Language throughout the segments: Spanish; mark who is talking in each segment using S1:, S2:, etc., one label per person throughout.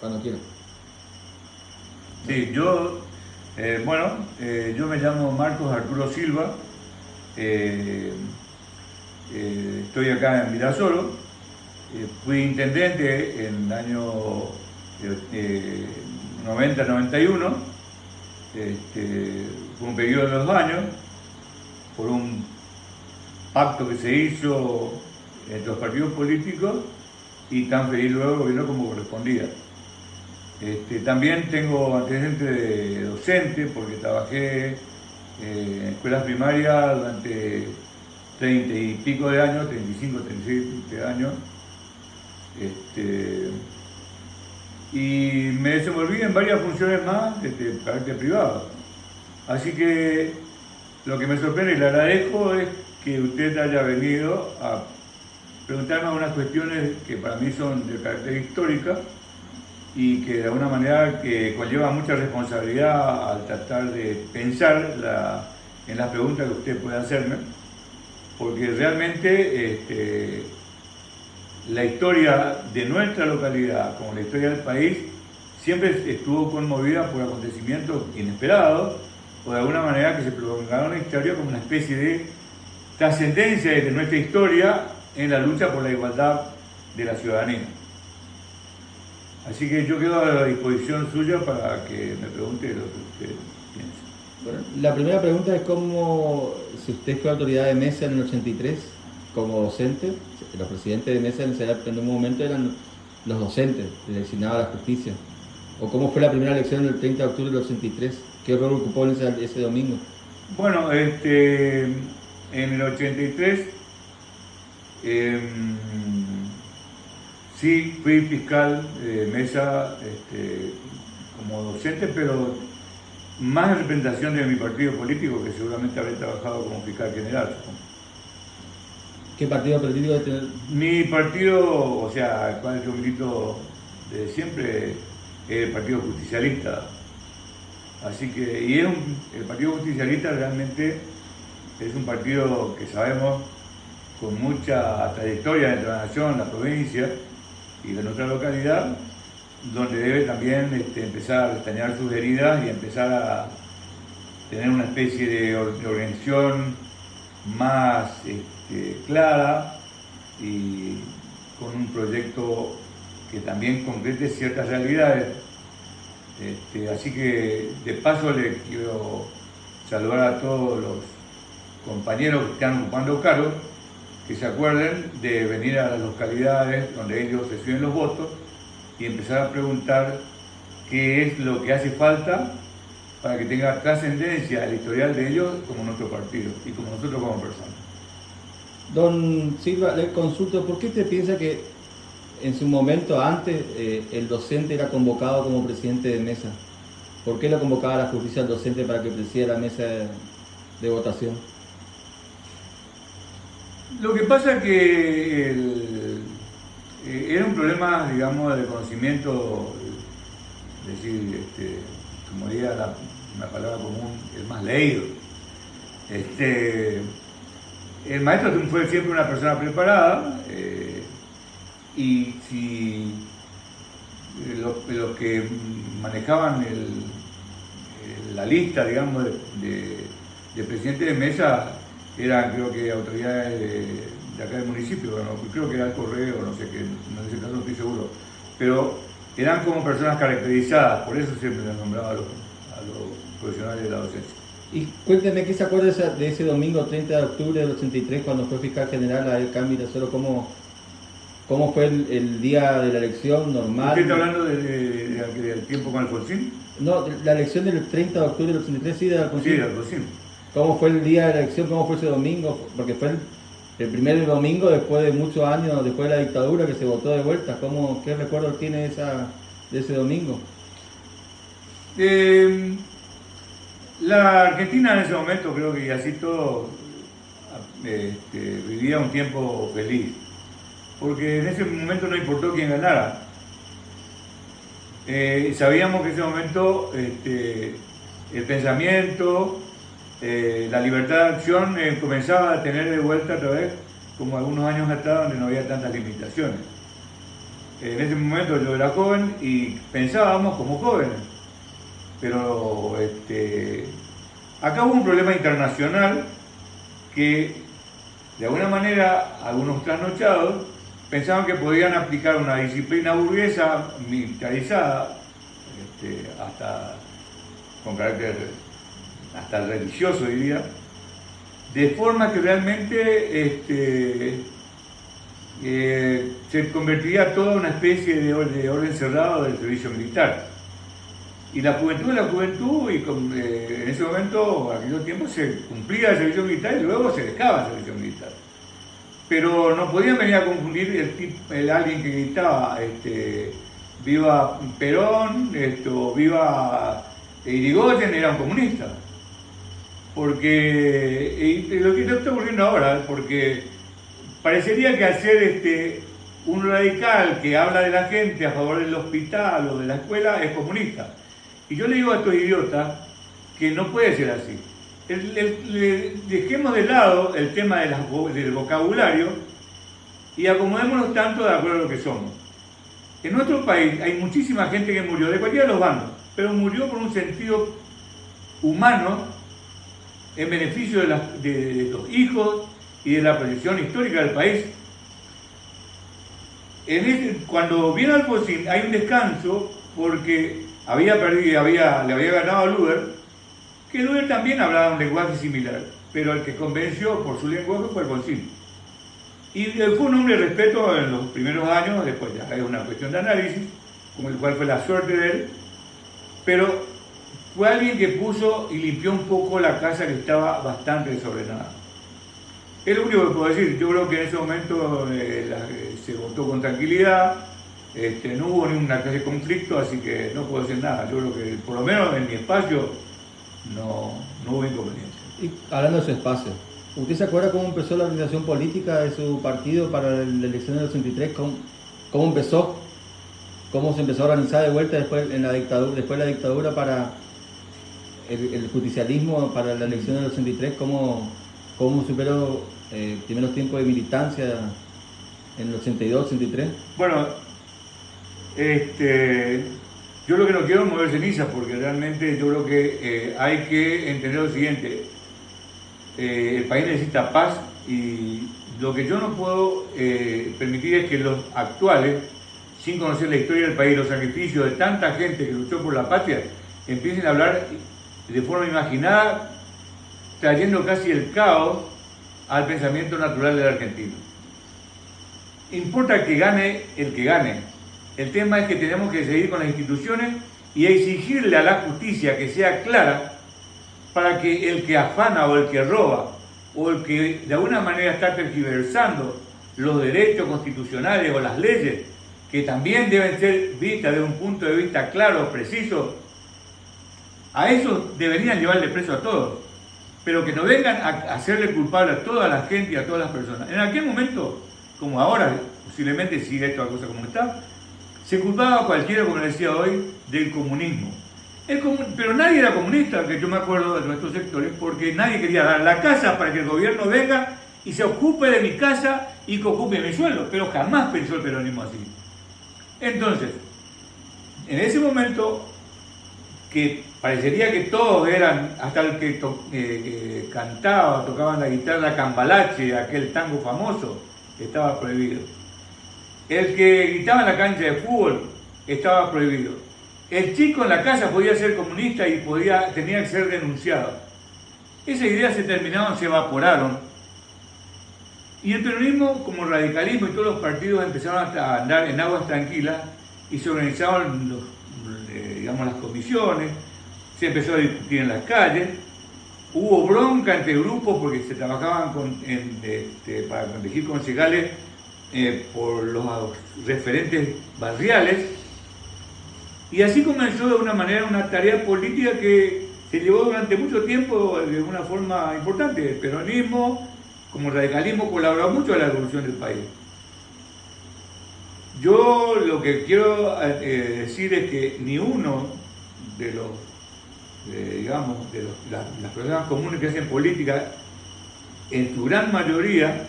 S1: Cuando quiera.
S2: Sí, yo me llamo Marcos Arturo Silva, eh, estoy acá en Virasoro, fui intendente en el año 90-91, fue un periodo de 2 años, por un pacto que se hizo entre los partidos políticos y transferí luego el gobierno como correspondía. También tengo antecedentes de docente porque trabajé en escuelas primarias durante 30 y pico de años, 35, 36 de años. Este, y me desenvolví en varias funciones más de carácter privado. Así que lo que me sorprende y le agradezco es que usted haya venido a preguntarme unas cuestiones que para mí son de carácter histórica y que de alguna manera que conlleva mucha responsabilidad al tratar de pensar en las preguntas que usted puede hacerme, porque realmente la historia de nuestra localidad, como la historia del país, siempre estuvo conmovida por acontecimientos inesperados, o de alguna manera que se prolongaron la historia como una especie de trascendencia de nuestra historia en la lucha por la igualdad de la ciudadanía. Así que yo quedo a la disposición suya para que me pregunte lo que usted piensa.
S1: Bueno, la primera pregunta es cómo, si usted fue autoridad de mesa en el 83 como docente, los presidentes de mesa en un momento eran los docentes, designados a la justicia. O cómo fue la primera elección del 30 de octubre del 83, qué rol ocupó en ese domingo.
S2: Bueno, en el 83 eh, sí fui fiscal de mesa como docente, pero más en representación de mi partido político, que seguramente habré trabajado como fiscal general.
S1: ¿Qué partido político de tener?
S2: Mi partido, o sea, el cual yo milito desde siempre, es el Partido Justicialista. Así que, el Partido Justicialista realmente es un partido que sabemos con mucha trayectoria dentro de la nación, la provincia y de nuestra localidad, donde debe también empezar a restañar sus heridas y empezar a tener una especie de organización más clara y con un proyecto que también concrete ciertas realidades. Así que de paso le quiero saludar a todos los compañeros que están ocupando cargos, que se acuerden de venir a las localidades donde ellos reciben los votos y empezar a preguntar qué es lo que hace falta para que tenga trascendencia el historial de ellos como nuestro partido y como nosotros como personas.
S1: Don Silva, le consulto, ¿por qué usted piensa que en su momento antes el docente era convocado como presidente de mesa? ¿Por qué lo convocaba la justicia al docente para que presidiera la mesa de votación?
S2: Lo que pasa es que era un problema, digamos, de conocimiento, es decir, como diría una palabra común, el más leído. El maestro fue siempre una persona preparada y si los que manejaban la lista, digamos, de presidente de mesa eran, creo que, autoridades de acá del municipio, ¿no? Creo que era el correo, no sé qué, en ese caso no estoy seguro, pero eran como personas caracterizadas, por eso siempre les nombraba a los profesionales de la docencia.
S1: Y cuénteme, ¿qué se acuerda de ese domingo 30 de octubre del 83 cuando fue fiscal general a Cambio de Solo? ¿Cómo fue el día de la elección normal?
S2: ¿Usted está hablando del tiempo con Alfonsín?
S1: No, la elección del 30 de octubre del 83, sí, de Alfonsín.
S2: Sí, de Alfonsín.
S1: ¿Cómo fue el día de la elección? ¿Cómo fue ese domingo? Porque fue el primer domingo después de muchos años, después de la dictadura, que se votó de vuelta. ¿Qué recuerdo tiene de ese domingo?
S2: Eh, la Argentina en ese momento, creo que así todo, vivía un tiempo feliz, porque en ese momento no importó quién ganara. Sabíamos que en ese momento el pensamiento, la libertad de acción comenzaba a tener de vuelta otra vez, como algunos años atrás donde no había tantas limitaciones. En ese momento yo era joven y pensábamos como jóvenes. Pero acá hubo un problema internacional que de alguna manera algunos trasnochados pensaban que podían aplicar una disciplina burguesa militarizada, hasta con carácter hasta religioso diría, de forma que realmente se convertiría toda una especie de orden cerrado del servicio militar. Y la juventud, y en ese momento, en aquellos tiempos, se cumplía el servicio militar y luego se dejaba el servicio militar. Pero no podían venir a confundir el alguien que gritaba viva Perón, viva Irigoyen, era un comunista. Porque, lo que está ocurriendo ahora, porque parecería que al ser un radical que habla de la gente a favor del hospital o de la escuela es comunista. Y yo le digo a estos idiotas que no puede ser así. Dejemos de lado el tema del vocabulario y acomodémonos tanto de acuerdo a lo que somos. En nuestro país hay muchísima gente que murió, de cualquiera de los bandos, pero murió por un sentido humano en beneficio de los hijos y de la proyección histórica del país. Cuando viene Alfonsín hay un descanso porque le había ganado a Luder, que Luder también hablaba un lenguaje similar, pero el que convenció por su lenguaje fue Alfonsín. Y fue un hombre de respeto en los primeros años, después ya es una cuestión de análisis, como el cual fue la suerte de él, pero fue alguien que puso y limpió un poco la casa que estaba bastante desordenada. Es lo único que puedo decir. Yo creo que en ese momento se votó con tranquilidad, no hubo ninguna clase de conflicto, así que no puedo decir nada. Yo creo que por lo menos en mi espacio no hubo inconveniente.
S1: Y hablando de su espacio, ¿usted se acuerda cómo empezó la organización política de su partido para la elección del 83? ¿Cómo empezó? ¿Cómo se empezó a organizar de vuelta después de la dictadura para el justicialismo para la elección del 83? ¿Cómo superó primeros tiempos de militancia en el 82, 83?
S2: Bueno, yo lo que no quiero es mover cenizas, porque realmente yo creo que hay que entender lo siguiente. El país necesita paz y lo que yo no puedo permitir es que los actuales, sin conocer la historia del país, los sacrificios de tanta gente que luchó por la patria, empiecen a hablar de forma imaginada, trayendo casi el caos al pensamiento natural del argentino. Importa que gane el que gane. El tema es que tenemos que seguir con las instituciones y exigirle a la justicia que sea clara para que el que afana o el que roba o el que de alguna manera está tergiversando los derechos constitucionales o las leyes, que también deben ser vistas desde un punto de vista claro, preciso, a eso deberían llevarle preso a todos, pero que no vengan a hacerle culpable a toda la gente y a todas las personas. En aquel momento, como ahora, posiblemente sigue esta cosa como está, se culpaba a cualquiera, como le decía hoy, del comunismo. Pero nadie era comunista, que yo me acuerdo de nuestros sectores, porque nadie quería dar la casa para que el gobierno venga y se ocupe de mi casa y que ocupe mi sueldo, pero jamás pensó el peronismo así. Entonces, en ese momento, que parecería que todos eran, hasta el que cantaba, tocaban la guitarra Cambalache, aquel tango famoso, estaba prohibido. El que gritaba en la cancha de fútbol estaba prohibido. El chico en la casa podía ser comunista y tenía que ser denunciado. Esas ideas se terminaron, se evaporaron. Y el peronismo, como el radicalismo y todos los partidos, empezaron a andar en aguas tranquilas y se organizaban las comisiones, se empezó a discutir en las calles, hubo bronca entre grupos porque se trabajaban para elegir concejales por los referentes barriales, y así comenzó de una manera una tarea política que se llevó durante mucho tiempo de una forma importante. El peronismo, como el radicalismo, colaboró mucho en la evolución del país. Yo lo que quiero decir es que ni uno de las personas comunes que hacen política, en su gran mayoría,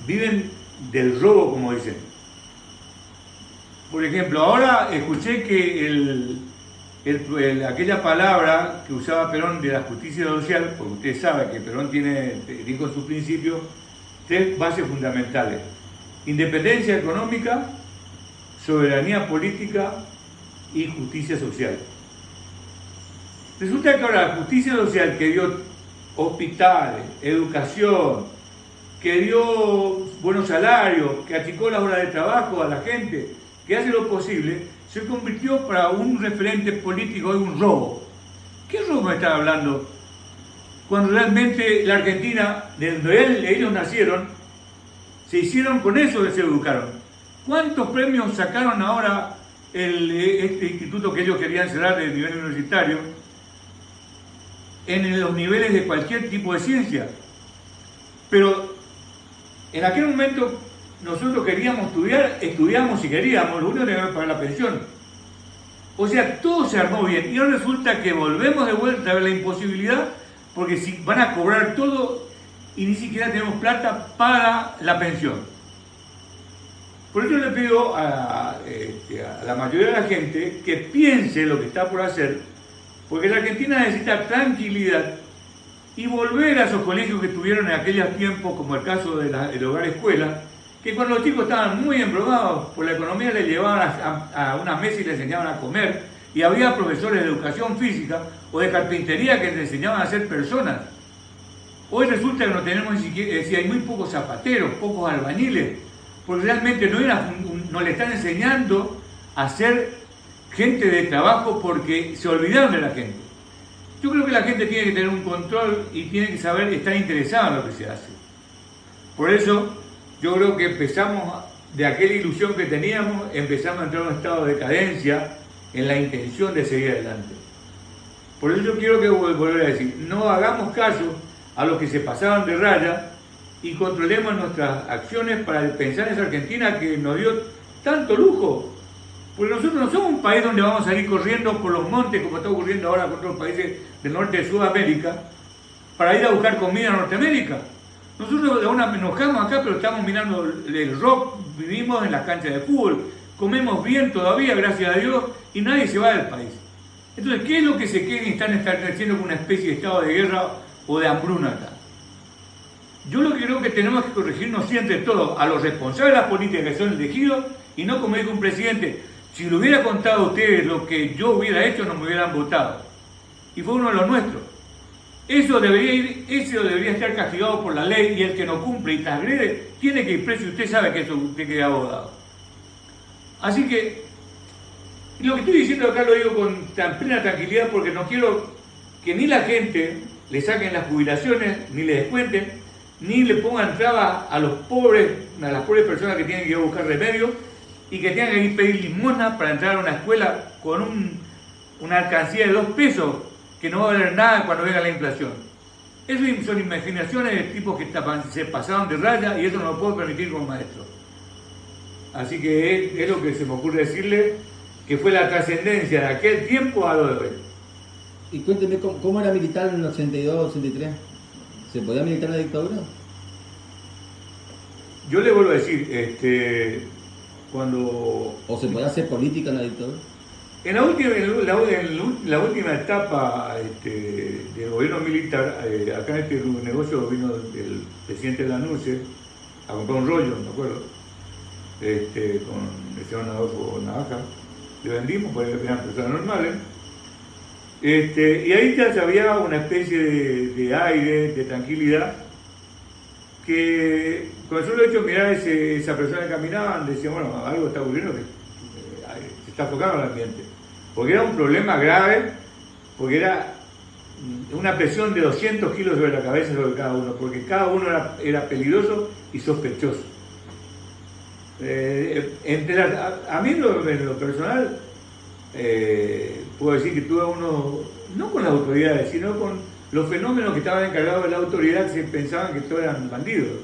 S2: viven del robo, como dicen. por ejemplo, ahora escuché que aquella palabra que usaba Perón de la justicia social, porque usted sabe que Perón dijo en sus principios tres bases fundamentales: independencia económica, soberanía política y justicia social. Resulta que ahora la justicia social, que dio hospitales, educación, que dio buenos salarios, que achicó las horas de trabajo a la gente, que hace lo posible, se convirtió para un referente político en un robo. ¿Qué robo me están hablando? Cuando realmente la Argentina, de donde ellos nacieron, se hicieron con eso, se educaron. ¿Cuántos premios sacaron ahora este instituto que ellos querían cerrar de nivel universitario en los niveles de cualquier tipo de ciencia? Pero en aquel momento nosotros queríamos estudiar, estudiamos si queríamos, lo único que teníamos que pagar la pensión. O sea, todo se armó bien y ahora resulta que volvemos de vuelta a ver la imposibilidad, porque si van a cobrar todo y ni siquiera tenemos plata para la pensión. Por eso le pido a la mayoría de la gente que piense lo que está por hacer, porque la Argentina necesita tranquilidad y volver a esos colegios que tuvieron en aquellos tiempos, como el caso del hogar escuela, que cuando los chicos estaban muy embromados por la economía, les llevaban a una mesa y les enseñaban a comer, y había profesores de educación física o de carpintería que les enseñaban a ser personas. Hoy resulta que no tenemos ni siquiera, hay muy pocos zapateros, pocos albañiles, porque realmente no le están enseñando a ser gente de trabajo porque se olvidaron de la gente. Yo creo que la gente tiene que tener un control y tiene que saber estar interesada en lo que se hace. Por eso yo creo que empezamos, de aquella ilusión que teníamos, empezamos a entrar en un estado de decadencia en la intención de seguir adelante. Por eso yo quiero que volver a decir, no hagamos caso a los que se pasaban de raya y controlemos nuestras acciones para pensar en esa Argentina que nos dio tanto lujo. Porque nosotros no somos un país donde vamos a salir corriendo por los montes como está ocurriendo ahora con otros países del norte de Sudamérica para ir a buscar comida a Norteamérica. Nosotros de una enojamos acá, pero estamos mirando el rock, vivimos en las canchas de fútbol, comemos bien todavía, gracias a Dios, y nadie se va del país. Entonces, ¿qué es lo que se quieren y están estableciendo con una especie de estado de guerra o de hambruna acá? Yo lo que creo que tenemos que corregirnos siempre todos a los responsables de las políticas que son elegidos y no como dijo un presidente, si le hubiera contado a ustedes lo que yo hubiera hecho no me hubieran votado. Y fue uno de los nuestros. Eso debería estar castigado por la ley y el que no cumple y transgrede tiene que ir preso y usted sabe que eso usted queda abogado. Así que lo que estoy diciendo acá lo digo con tan plena tranquilidad porque no quiero que ni la gente le saquen las jubilaciones, ni le descuenten, ni le pongan trabas a las pobres personas que tienen que ir a buscar remedios y que tengan que ir a pedir limosna para entrar a una escuela con una alcancía de 2 pesos que no va a valer nada cuando venga la inflación. Eso son imaginaciones de tipos que se pasaron de raya y eso no lo puedo permitir como maestro. Así que es lo que se me ocurre decirle, que fue la trascendencia de aquel tiempo a lo de hoy.
S1: Y cuénteme, ¿cómo era militar en el 82, 83? ¿Se podía militar en la dictadura?
S2: Yo le vuelvo a decir, cuando...
S1: ¿O se podía hacer política en la dictadura?
S2: En la última etapa del gobierno militar, acá en este negocio vino el presidente Lanusse a comprar un rollo, me acuerdo, con el señor Adolfo Navaja. Le vendimos porque eran personas normales. Y ahí ya había una especie de aire, de tranquilidad, que con el solo hecho de mirar esa persona que caminaban, decía, bueno, algo está ocurriendo, que se está enfocando el ambiente. Porque era un problema grave, porque era una presión de 200 kilos sobre la cabeza sobre cada uno, porque cada uno era peligroso y sospechoso. A mí en lo personal, puedo decir que tuve no con las autoridades, sino con los fenómenos que estaban encargados de la autoridad, que se pensaban que todos eran bandidos.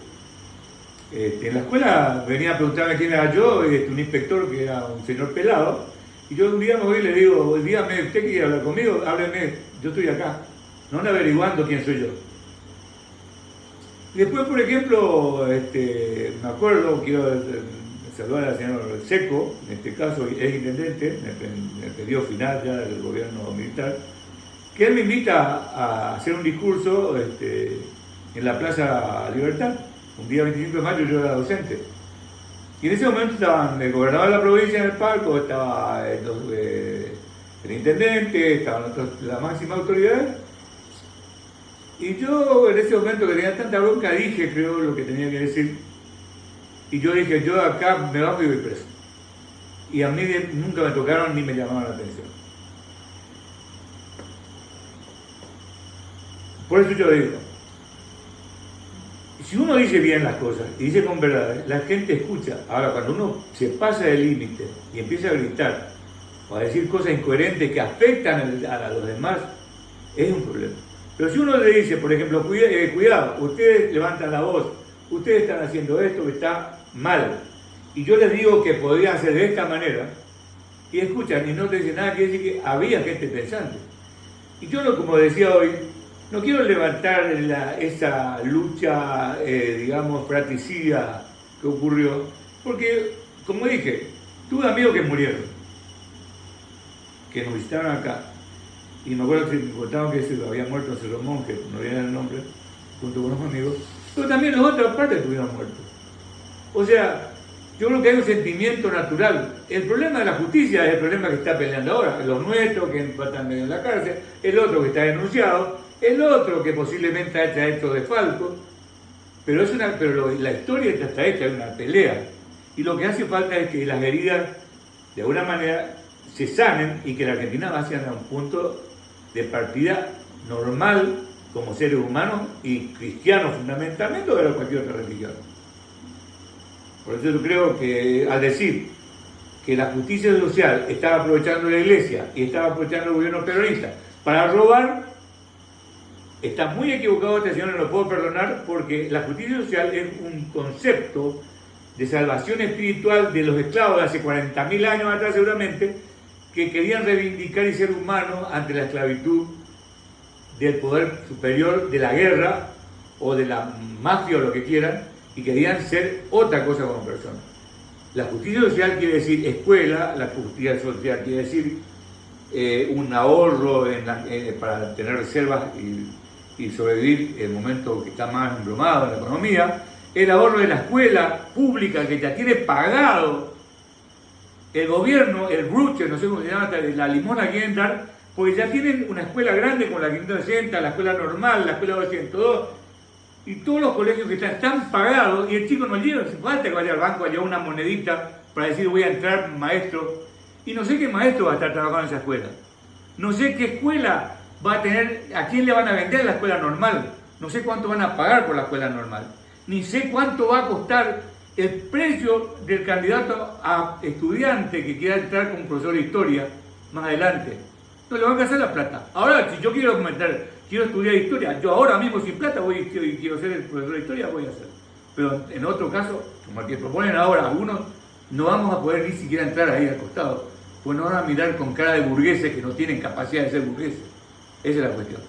S2: En la escuela venía a preguntarme quién era yo, un inspector que era un señor pelado, y yo un día me voy y le digo, dígame, ¿usted quiere hablar conmigo? Hábleme, yo estoy acá, no ando averiguando quién soy yo. Después, por ejemplo, me acuerdo, quiero saludar al señor Seco, en este caso es intendente, en el periodo final ya del gobierno militar, que él me invita a hacer un discurso en la Plaza Libertad. Un día 25 de mayo yo era docente. Y en ese momento estaban el gobernador de la provincia en el palco, estaba el intendente, estaban la máxima autoridad. Y yo en ese momento que tenía tanta bronca dije, creo, lo que tenía que decir. Y yo dije, yo acá me bajo y voy preso. Y a mí nunca me tocaron ni me llamaron la atención. Por eso yo digo, si uno dice bien las cosas y dice con verdad, la gente escucha. Ahora, cuando uno se pasa del límite y empieza a gritar o a decir cosas incoherentes que afectan a los demás, es un problema. Pero si uno le dice, por ejemplo, cuidado, ustedes levantan la voz, ustedes están haciendo esto que está mal, y yo les digo que podrían hacer de esta manera, y escuchan y no te dicen nada, quiere decir que había gente pensante. Y yo, como decía hoy, no quiero levantar esa lucha, digamos, fratricida que ocurrió, porque, como dije, tuve amigos que murieron, que nos visitaron acá, y me acuerdo que me contaron que había muerto Cerro Monje, no viene el nombre, junto con unos amigos, pero también los otros partes estuvieron muertos. O sea, yo creo que hay un sentimiento natural. El problema de la justicia es el problema que está peleando ahora, los nuestros que están medio en la cárcel, el otro que está denunciado, el otro que posiblemente haya hecho desfalco, pero la historia está hecha, es una pelea. Y lo que hace falta es que las heridas, de alguna manera, se sanen y que la Argentina vaya a un punto de partida normal como seres humanos y cristianos fundamentalmente, o de cualquier otra religión. Por eso yo creo que al decir que la justicia social estaba aprovechando la iglesia y estaba aprovechando el gobierno peronista para robar, está muy equivocado este señor, no lo puedo perdonar, porque la justicia social es un concepto de salvación espiritual de los esclavos de hace 40.000 años atrás seguramente, que querían reivindicar y ser humanos ante la esclavitud del poder superior de la guerra o de la mafia o lo que quieran, y querían ser otra cosa como personas. La justicia social quiere decir escuela, la justicia social quiere decir un ahorro para tener reservas y sobrevivir en el momento que está más embromado en la economía, el ahorro de la escuela pública que ya tiene pagado el gobierno, el Bruche, no sé cómo se llama, la limona quieren dar, porque ya tienen una escuela grande como la 560, la escuela normal, la escuela 202, y todos los colegios que están pagados, y el chico no lleva, hace falta que vaya al banco a llevar una monedita para decir voy a entrar maestro, y no sé qué maestro va a estar trabajando en esa escuela, no sé qué escuela va a tener, a quién le van a vender la escuela normal, no sé cuánto van a pagar por la escuela normal, ni sé cuánto va a costar el precio del candidato a estudiante que quiera entrar como profesor de historia más adelante. No le van a gastar la plata. Ahora, si yo quiero estudiar historia, yo ahora mismo sin plata quiero ser el profesor de historia, voy a hacer. Pero en otro caso, como el que proponen ahora algunos, no vamos a poder ni siquiera entrar ahí al costado, pues nos van a mirar con cara de burgueses que no tienen capacidad de ser burgueses. Esa es la cuestión.